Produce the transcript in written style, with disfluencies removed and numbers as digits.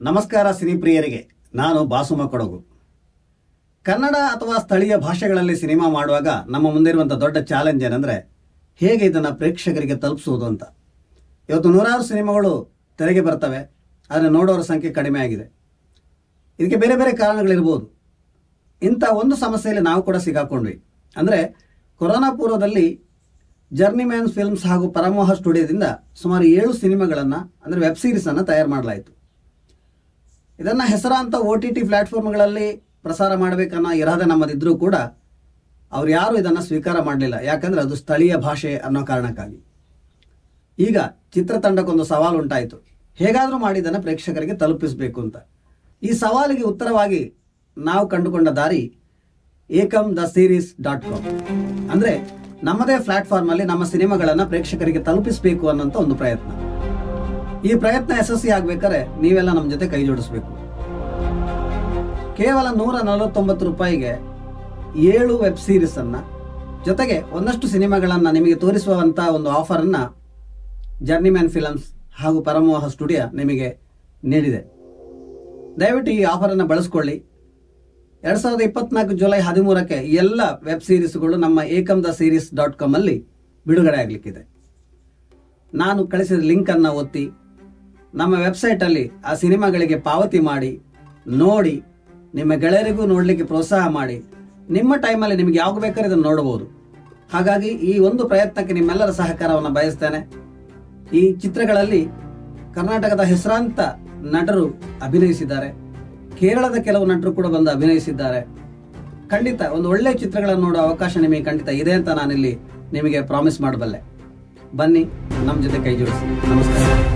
ನಮಸ್ಕಾರ ಸಿನಿಪ್ರಿಯರಿಗೆ. ನಾನು ಬಾಸುಮ ಕೊಡಗು. ಕನ್ನಡ ಅಥವಾ ಸ್ಥಳೀಯ ಭಾಷೆಗಳಲ್ಲಿ ಸಿನಿಮಾ ಮಾಡುವಾಗ ನಮ್ಮ ಮುಂದಿರುವಂಥ ದೊಡ್ಡ ಚಾಲೆಂಜ್ ಏನಂದರೆ ಹೇಗೆ ಇದನ್ನು ಪ್ರೇಕ್ಷಕರಿಗೆ ತಲುಪಿಸುವುದು ಅಂತ. ಇವತ್ತು ನೂರಾರು ಸಿನಿಮಾಗಳು ತೆರೆಗೆ ಬರ್ತವೆ, ಆದರೆ ನೋಡೋರ ಸಂಖ್ಯೆ ಕಡಿಮೆ ಆಗಿದೆ. ಇದಕ್ಕೆ ಬೇರೆ ಬೇರೆ ಕಾರಣಗಳಿರ್ಬೋದು. ಇಂಥ ಒಂದು ಸಮಸ್ಯೆಯಲ್ಲಿ ನಾವು ಕೂಡ ಸಿಗಾಕೊಂಡ್ವಿ. ಅಂದರೆ ಕೊರೋನಾ ಪೂರ್ವದಲ್ಲಿ ಜರ್ನಿಮ್ಯಾನ್ ಫಿಲ್ಮ್ಸ್ ಹಾಗೂ ಪರಮೋಹ ಸ್ಟುಡಿಯೋದಿಂದ ಸುಮಾರು 7 ಸಿನಿಮಾಗಳನ್ನು ಅಂದರೆ ವೆಬ್ ಸೀರೀಸನ್ನು ತಯಾರು ಮಾಡಲಾಯಿತು. ಇದನ್ನು ಹೆಸರಾಂತ OTT ಪ್ಲ್ಯಾಟ್ಫಾರ್ಮ್ಗಳಲ್ಲಿ ಪ್ರಸಾರ ಮಾಡಬೇಕನ್ನೋ ಇರಾದೆ ನಮ್ಮದಿದ್ದರೂ ಕೂಡ ಅವ್ರು ಯಾರೂ ಇದನ್ನು ಸ್ವೀಕಾರ ಮಾಡಲಿಲ್ಲ. ಯಾಕಂದರೆ ಅದು ಸ್ಥಳೀಯ ಭಾಷೆ ಅನ್ನೋ ಕಾರಣಕ್ಕಾಗಿ. ಈಗ ಚಿತ್ರತಂಡಕ್ಕೊಂದು ಸವಾಲು ಉಂಟಾಯಿತು. ಹೇಗಾದರೂ ಮಾಡಿ ಇದನ್ನು ಪ್ರೇಕ್ಷಕರಿಗೆ ತಲುಪಿಸಬೇಕು ಅಂತ. ಈ ಸವಾಲಿಗೆ ಉತ್ತರವಾಗಿ ನಾವು ಕಂಡುಕೊಂಡ ದಾರಿ ekam-the-series.com. ಅಂದರೆ ನಮ್ಮದೇ ಪ್ಲ್ಯಾಟ್ಫಾರ್ಮಲ್ಲಿ ನಮ್ಮ ಸಿನಿಮಾಗಳನ್ನು ಪ್ರೇಕ್ಷಕರಿಗೆ ತಲುಪಿಸಬೇಕು ಅನ್ನೋಂಥ ಒಂದು ಪ್ರಯತ್ನ. ಈ ಪ್ರಯತ್ನ ಯಶಸ್ವಿ ಆಗಬೇಕಾದ್ರೆ ನೀವೆಲ್ಲ ನಮ್ಮ ಜೊತೆ ಕೈ ಜೋಡಿಸಬೇಕು. ಕೇವಲ 149 ರೂಪಾಯಿಗೆ 7 ವೆಬ್ ಸೀರೀಸನ್ನು ಜೊತೆಗೆ ಒಂದಷ್ಟು ಸಿನಿಮಾಗಳನ್ನು ನಿಮಗೆ ತೋರಿಸುವಂಥ ಒಂದು ಆಫರನ್ನು ಜರ್ನಿಮ್ಯಾನ್ ಫಿಲಮ್ಸ್ ಹಾಗೂ ಪರಮೋಹ ಸ್ಟುಡಿಯೋ ನಿಮಗೆ ನೀಡಿದೆ. ದಯವಿಟ್ಟು ಈ ಆಫರನ್ನು ಬಳಸ್ಕೊಳ್ಳಿ. 2024 ಜುಲೈ 13ಕ್ಕೆ ಎಲ್ಲ ವೆಬ್ ಸೀರೀಸ್ಗಳು ನಮ್ಮ ekam-the-series.com ಅಲ್ಲಿ ಬಿಡುಗಡೆ ಆಗಲಿಕ್ಕಿದೆ. ನಾನು ಕಳಿಸಿದ ಲಿಂಕನ್ನು ಒತ್ತಿ ನಮ್ಮ ವೆಬ್ಸೈಟಲ್ಲಿ ಆ ಸಿನಿಮಾಗಳಿಗೆ ಪಾವತಿ ಮಾಡಿ ನೋಡಿ, ನಿಮ್ಮ ಗೆಳೆಯರಿಗೂ ನೋಡಲಿಕ್ಕೆ ಪ್ರೋತ್ಸಾಹ ಮಾಡಿ. ನಿಮ್ಮ ಟೈಮಲ್ಲಿ ನಿಮಗೆ ಯಾವಾಗ ಬೇಕಾದ್ರೆ ಇದನ್ನು ನೋಡಬಹುದು. ಹಾಗಾಗಿ ಈ ಒಂದು ಪ್ರಯತ್ನಕ್ಕೆ ನಿಮ್ಮೆಲ್ಲರ ಸಹಕಾರವನ್ನು ಬಯಸ್ತೇನೆ. ಈ ಚಿತ್ರಗಳಲ್ಲಿ ಕರ್ನಾಟಕದ ಹೆಸರಾಂತ ನಟರು ಅಭಿನಯಿಸಿದ್ದಾರೆ. ಕೇರಳದ ಕೆಲವು ನಟರು ಕೂಡ ಬಂದು ಅಭಿನಯಿಸಿದ್ದಾರೆ. ಖಂಡಿತ ಒಂದು ಒಳ್ಳೆಯ ಚಿತ್ರಗಳನ್ನು ನೋಡೋ ಅವಕಾಶ ನಿಮಗೆ ಖಂಡಿತ ಇದೆ ಅಂತ ನಾನಿಲ್ಲಿ ನಿಮಗೆ ಪ್ರಾಮಿಸ್ ಮಾಡಬಲ್ಲೆ. ಬನ್ನಿ, ನಮ್ಮ ಜೊತೆ ಕೈ ಜೋಡಿಸಿ. ನಮಸ್ಕಾರ.